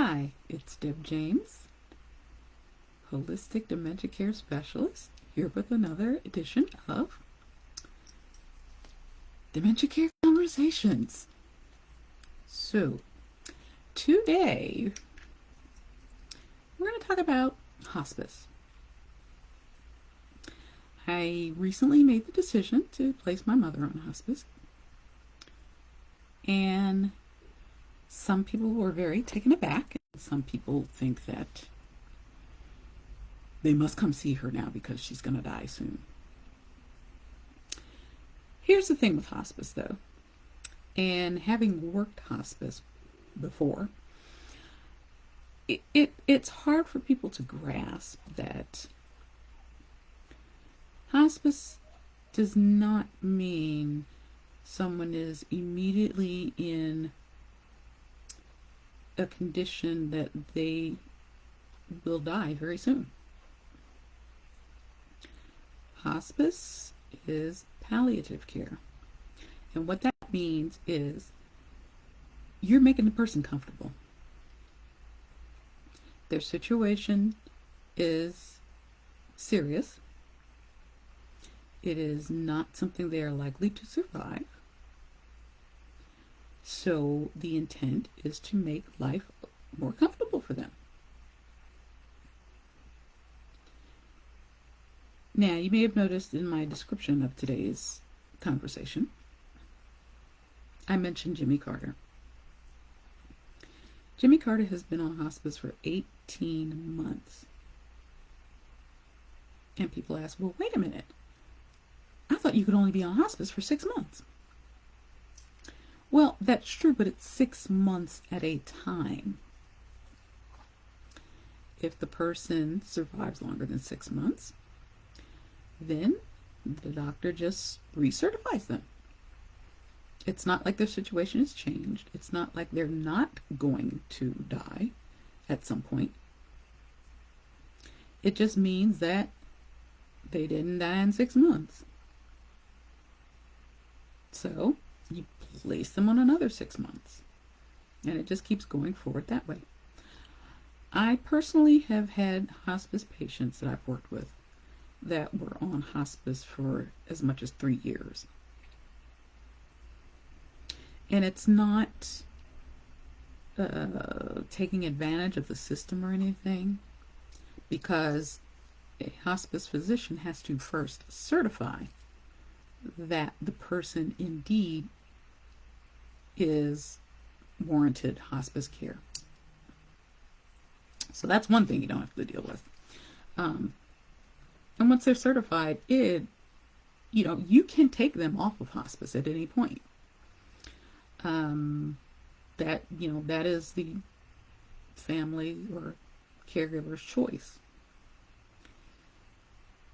Hi, it's Deb James, Holistic Dementia Care Specialist, here with another edition of Dementia Care Conversations. So, today we're going to talk about hospice. I recently made the decision to place my mother on hospice, and some people were very taken aback. Some people think that they must come see her now because she's going to die soon. Here's the thing with hospice, though, and having worked hospice before, it's hard for people to grasp that hospice does not mean someone is immediately in a condition that they will die very soon. Hospice is palliative care. And what that means is you're making the person comfortable. Their situation is serious. It is not something they are likely to survive. So the intent is to make life more comfortable for them. Now, you may have noticed in my description of today's conversation, I mentioned Jimmy Carter. Jimmy Carter has been on hospice for 18 months. And people ask, well, wait a minute. I thought you could only be on hospice for 6 months. Well, that's true, but it's 6 months at a time. If the person survives longer than 6 months, then the doctor just recertifies them. It's not like their situation has changed. It's not like they're not going to die at some point. It just means that they didn't die in 6 months. So you place them on another 6 months. And it just keeps going forward that way. I personally have had hospice patients that I've worked with that were on hospice for as much as 3 years. And it's not taking advantage of the system or anything, because a hospice physician has to first certify that the person indeed is warranted hospice care. So that's one thing you don't have to deal with. And once they're certified, you can take them off of hospice at any point. That is the family or caregiver's choice.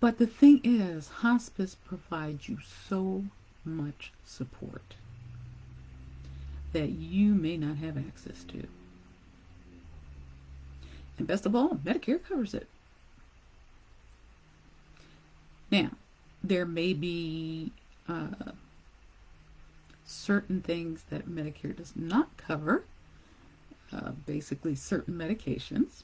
But the thing is, hospice provides you so much support that you may not have access to. And best of all, Medicare covers it. Now, there may be certain things that Medicare does not cover, basically certain medications.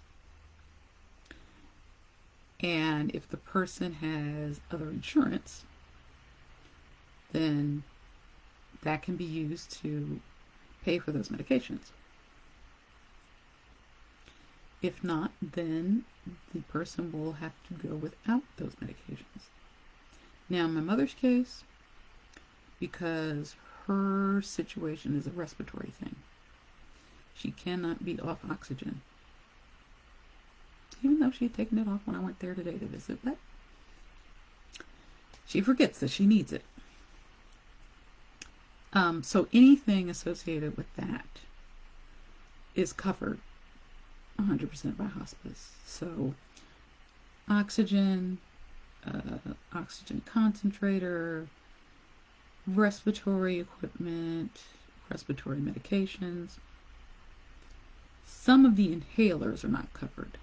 And if the person has other insurance, then that can be used to pay for those medications. If not, then the person will have to go without those medications. Now, in my mother's case, because her situation is a respiratory thing, she cannot be off oxygen. Even though she had taken it off when I went there today to visit, but she forgets that she needs it. So anything associated with that is covered 100% by hospice. So oxygen, oxygen concentrator, respiratory equipment, respiratory medications. Some of the inhalers are not covered,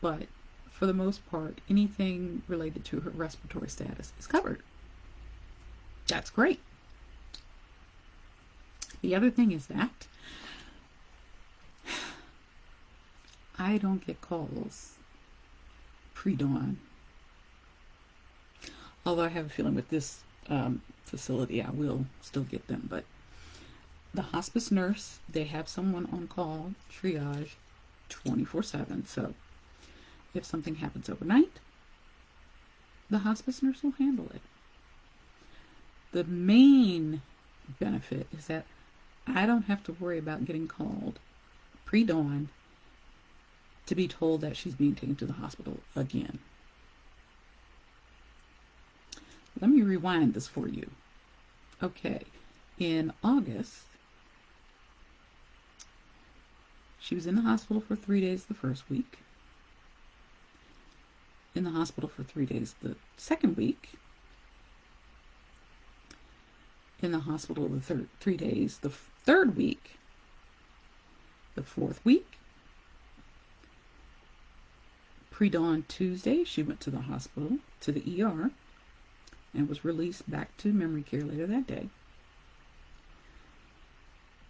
but for the most part, anything related to her respiratory status is covered. That's great. The other thing is that I don't get calls pre-dawn. Although I have a feeling with this facility, I will still get them. But the hospice nurse, they have someone on call, triage, 24/7. So if something happens overnight, the hospice nurse will handle it. The main benefit is that I don't have to worry about getting called pre-dawn to be told that she's being taken to the hospital again. Let me rewind this for you. Okay, in August, she was in the hospital for 3 days the first week, in the hospital for 3 days the second week, in the hospital the 3 days the third week, the fourth week, pre-dawn Tuesday, she went to the hospital, to the ER, and was released back to memory care later that day.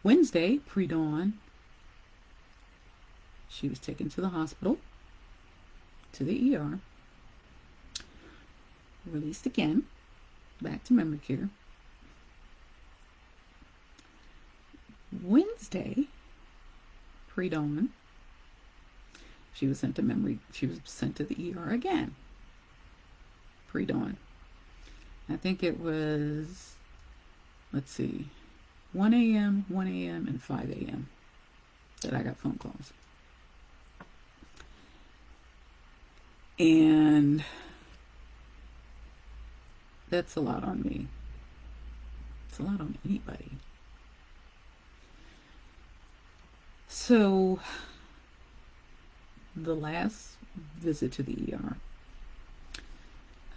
Wednesday, pre-dawn, she was taken to the hospital, to the ER, released again, back to memory care. Wednesday, pre-dawn, she was sent to the ER again, pre-dawn. I think it was, 1 a.m., 1 a.m., and 5 a.m. that I got phone calls. And that's a lot on me. It's a lot on anybody. So, the last visit to the ER,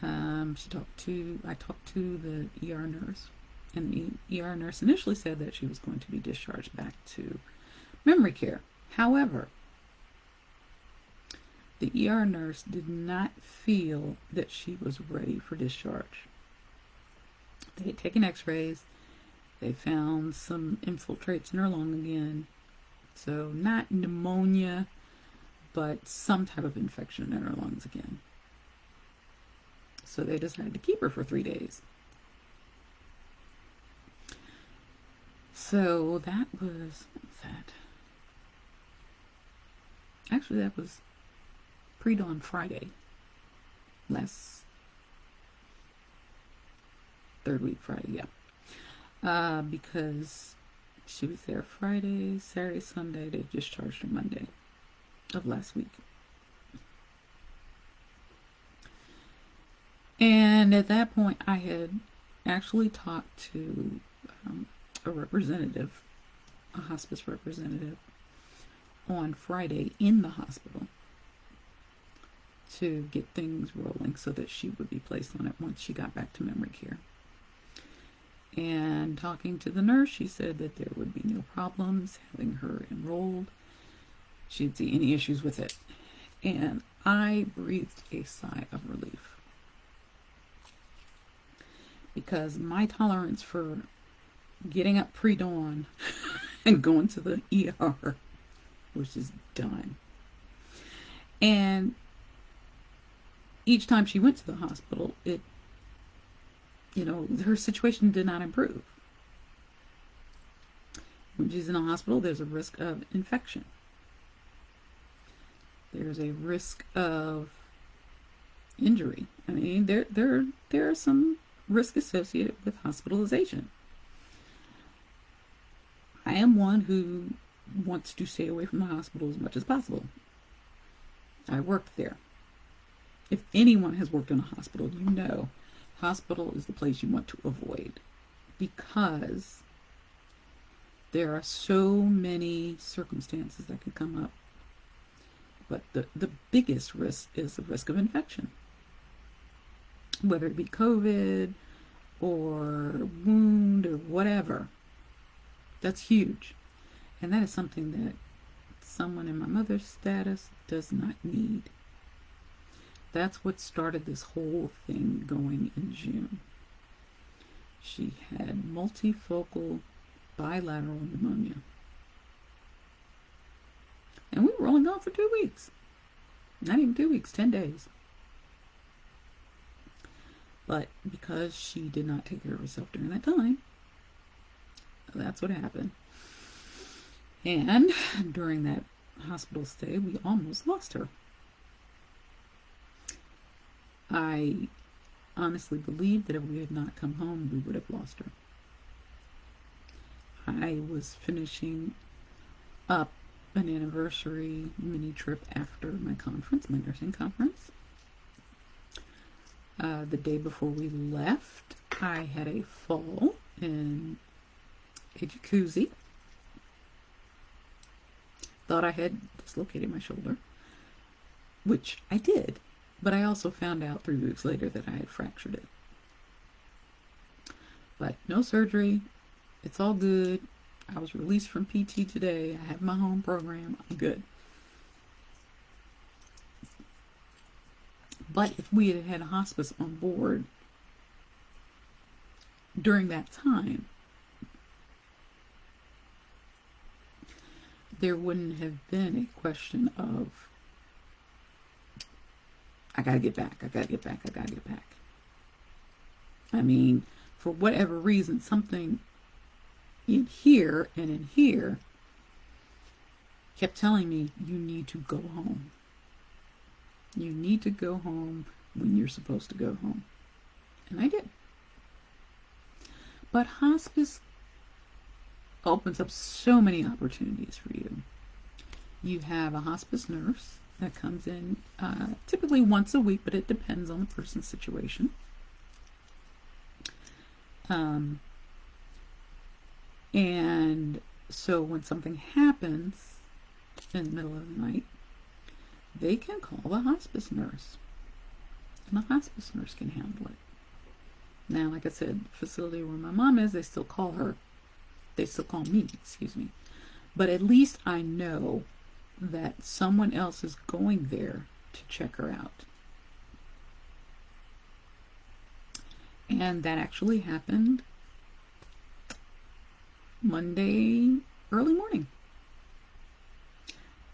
I talked to the ER nurse, and the ER nurse initially said that she was going to be discharged back to memory care. However, the ER nurse did not feel that she was ready for discharge. They had taken x-rays. They found some infiltrates in her lung again. So not pneumonia, but some type of infection in her lungs again. So they decided to keep her for 3 days. So that was, Actually, that was pre-dawn Friday. Last third week Friday, yeah. Because she was there Friday, Saturday, Sunday. They discharged her Monday of last week. And at that point, I had actually talked to a representative, a hospice representative, on Friday in the hospital to get things rolling so that she would be placed on it once she got back to memory care. And talking to the nurse, she said that there would be no problems having her enrolled. She didn't see any issues with it. And I breathed a sigh of relief, because my tolerance for getting up pre-dawn and going to the ER was just done. And each time she went to the hospital, her situation did not improve. When she's in the hospital, there's a risk of infection. There's a risk of injury. I mean, there are some risk associated with hospitalization. I am one who wants to stay away from the hospital as much as possible. I worked there. If anyone has worked in a hospital, you know hospital is the place you want to avoid, because there are so many circumstances that can come up. But the biggest risk is the risk of infection, whether it be COVID or wound or whatever. That's huge. And that is something that someone in my mother's status does not need. That's what started this whole thing going in June. She had multifocal bilateral pneumonia. And we were only gone for 2 weeks. Not even 2 weeks, 10 days. But because she did not take care of herself during that time, that's what happened. And during that hospital stay, we almost lost her. I honestly believe that if we had not come home, we would have lost her. I was finishing up an anniversary mini trip after my conference, my nursing conference. The day before we left, I had a fall in a jacuzzi. Thought I had dislocated my shoulder, which I did, but I also found out 3 weeks later that I had fractured it. But no surgery. It's all good. I was released from PT today. I have my home program. I'm good. But if we had had a hospice on board during that time, there wouldn't have been a question of, I gotta get back, I gotta get back, I gotta get back. I mean, for whatever reason, something in here and in here kept telling me, you need to go home. You need to go home when you're supposed to go home. And I did. But hospice opens up so many opportunities for you. You have a hospice nurse that comes in typically once a week, but it depends on the person's situation. And so when something happens in the middle of the night, they can call the hospice nurse, and the hospice nurse can handle it. Now, like I said, the facility where my mom is, they still call her. They still call me, excuse me. But at least I know that someone else is going there to check her out. And that actually happened Monday early morning.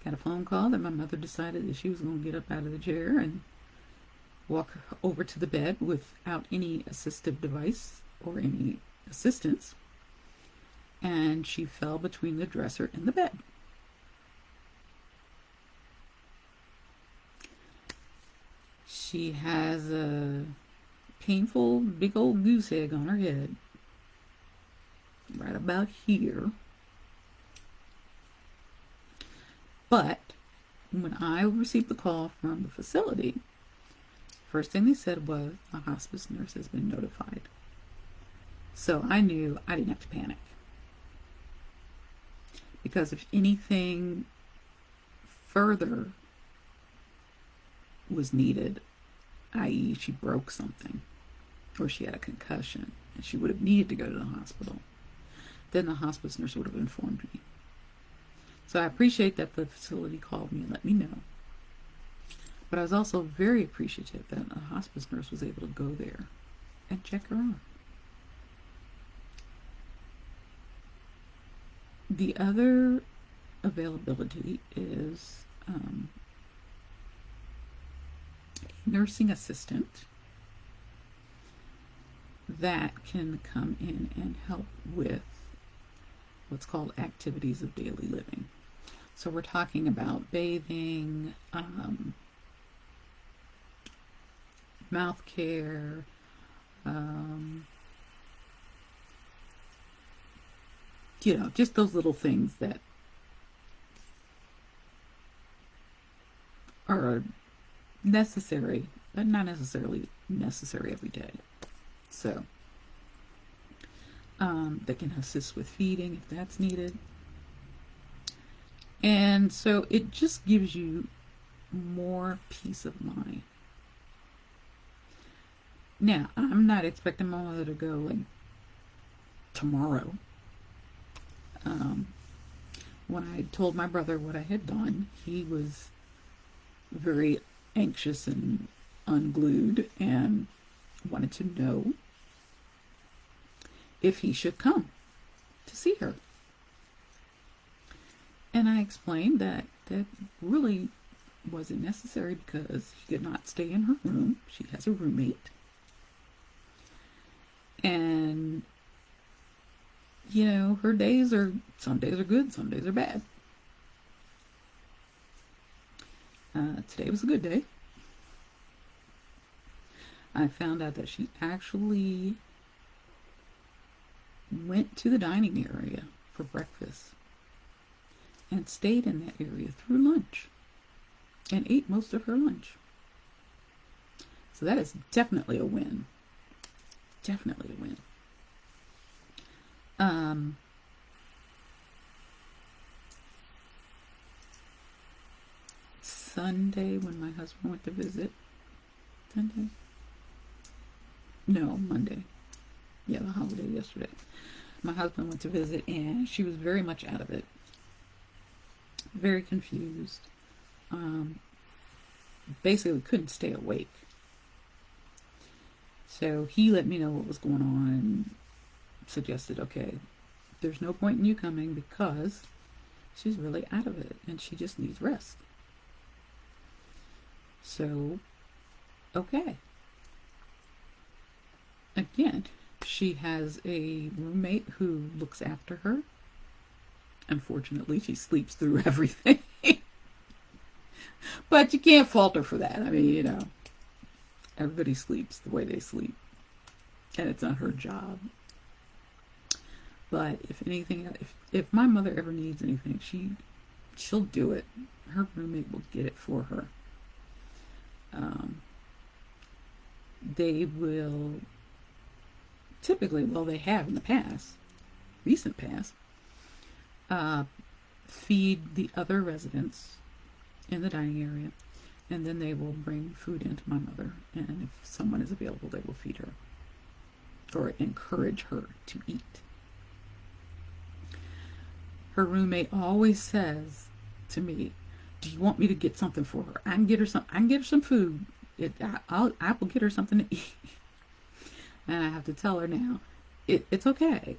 Got a phone call that my mother decided that she was going to get up out of the chair and walk over to the bed without any assistive device or any assistance. And she fell between the dresser and the bed. She has a painful big old goose egg on her head, right about here. But when I received the call from the facility, first thing they said was a hospice nurse has been notified. So I knew I didn't have to panic. Because if anything further was needed, i.e. she broke something or she had a concussion and she would have needed to go to the hospital, then the hospice nurse would have informed me. So I appreciate that the facility called me and let me know. But I was also very appreciative that a hospice nurse was able to go there and check her out. The other availability is a nursing assistant that can come in and help with what's called activities of daily living. So we're talking about bathing, mouth care, just those little things that are necessary, but not necessarily necessary every day. So, that can assist with feeding if that's needed. And so it just gives you more peace of mind. Now, I'm not expecting my mother to go like tomorrow. When I told my brother what I had done, he was very anxious and unglued and wanted to know if he should come to see her. And I explained that that really wasn't necessary because she could not stay in her room. She has a roommate. And, you know, her days are, some days are good, some days are bad. Today was a good day. I found out that she actually went to the dining area for breakfast and stayed in that area through lunch and ate most of her lunch. So that is definitely a win. Definitely a win. Sunday, when my husband went to visit. Sunday? No, Monday. Yeah, the holiday yesterday. My husband went to visit and she was very much out of it. Very confused. Basically couldn't stay awake. So he let me know what was going on and suggested, okay, there's no point in you coming because she's really out of it and she just needs rest. So, okay. Again, she has a roommate who looks after her. Unfortunately, she sleeps through everything. But you can't fault her for that. I mean, you know, everybody sleeps the way they sleep. And it's not her job. But if anything, if my mother ever needs anything, she'll do it. Her roommate will get it for her. They will typically, well, they have in the past, recent past, feed the other residents in the dining area, and then they will bring food into my mother, and if someone is available, they will feed her or encourage her to eat. Her roommate always says to me, "Do you want me to get something for her? I can get her some food. I will get her something to eat." And I have to tell her now, it's okay.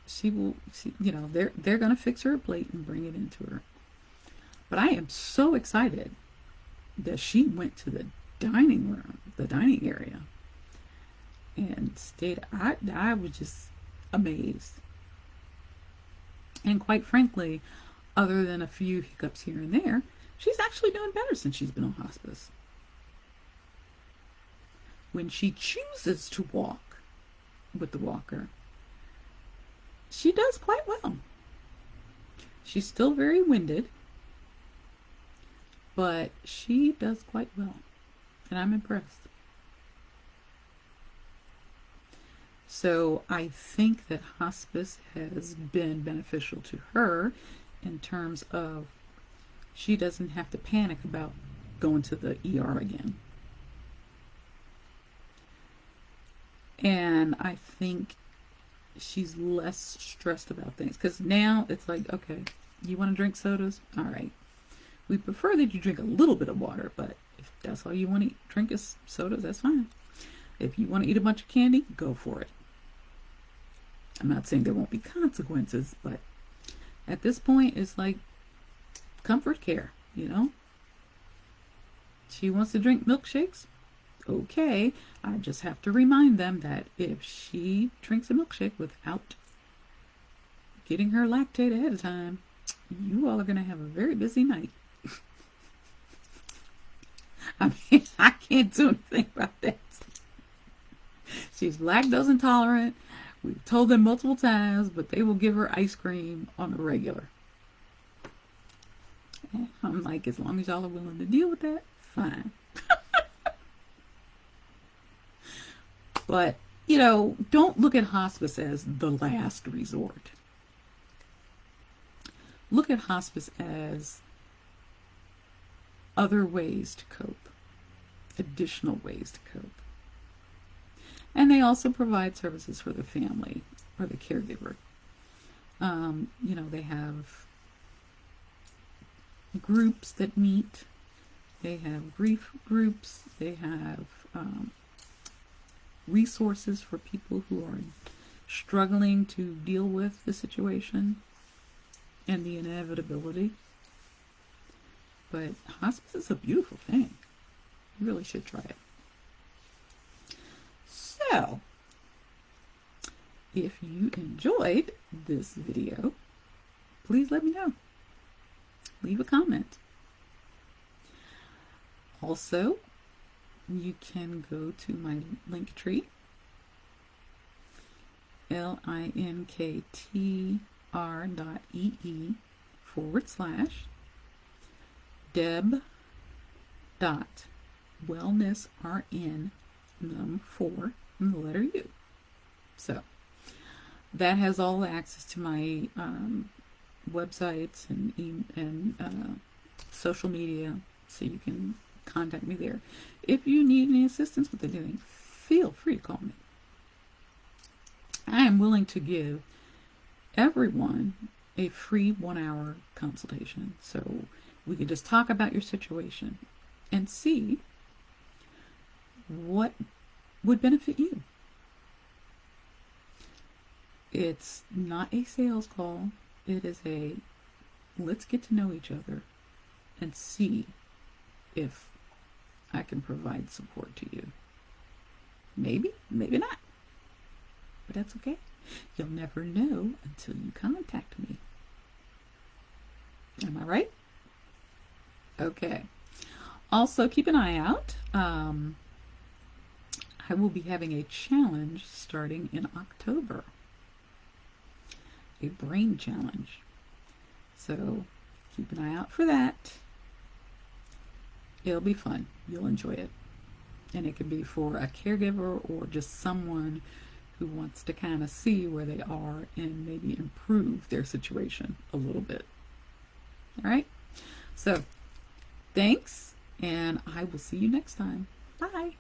She will, you know, they're gonna fix her a plate and bring it into her. But I am so excited that she went to the dining room, the dining area, and stayed. I was just amazed. And quite frankly, other than a few hiccups here and there, she's actually doing better since she's been on hospice. When she chooses to walk with the walker, she does quite well. She's still very winded, but she does quite well, and I'm impressed. So I think that hospice has been beneficial to her in terms of she doesn't have to panic about going to the ER again. And I think she's less stressed about things. Because now it's like, okay, you want to drink sodas? All right. We prefer that you drink a little bit of water, but if that's all you want to drink is sodas, that's fine. If you want to eat a bunch of candy, go for it. I'm not saying there won't be consequences, but at this point, it's like comfort care, you know? She wants to drink milkshakes? Okay, I just have to remind them that if she drinks a milkshake without getting her lactate ahead of time, you all are going to have a very busy night. I mean, I can't do anything about that. She's lactose intolerant. We've told them multiple times, but they will give her ice cream on the regular. And I'm like, as long as y'all are willing to deal with that, fine. But, you know, don't look at hospice as the last resort. Look at hospice as other ways to cope, additional ways to cope. And they also provide services for the family or the caregiver. You know, they have groups that meet. They have grief groups. They have resources for people who are struggling to deal with the situation and the inevitability. but hospice is a beautiful thing. You really should try it. So, if you enjoyed this video, please let me know. Leave a comment. Also, you can go to my link tree, linktr.ee/deb.wellnessrn4 and the letter U. So that has all the access to my websites and social media, so you can contact me there. If you need any assistance with anything, feel free to call me. I am willing to give everyone a free 1-hour consultation, so we can just talk about your situation and see what would benefit you. It's not a sales call. It is a let's get to know each other and see if I can provide support to you. Maybe, maybe not. But that's okay. You'll never know until you contact me. Am I right? Okay. Also, keep an eye out. I will be having a challenge starting in October. A brain challenge. So keep an eye out for that. It'll be fun. You'll enjoy it. And it could be for a caregiver or just someone who wants to kind of see where they are and maybe improve their situation a little bit. All right? So, thanks, and I will see you next time. Bye.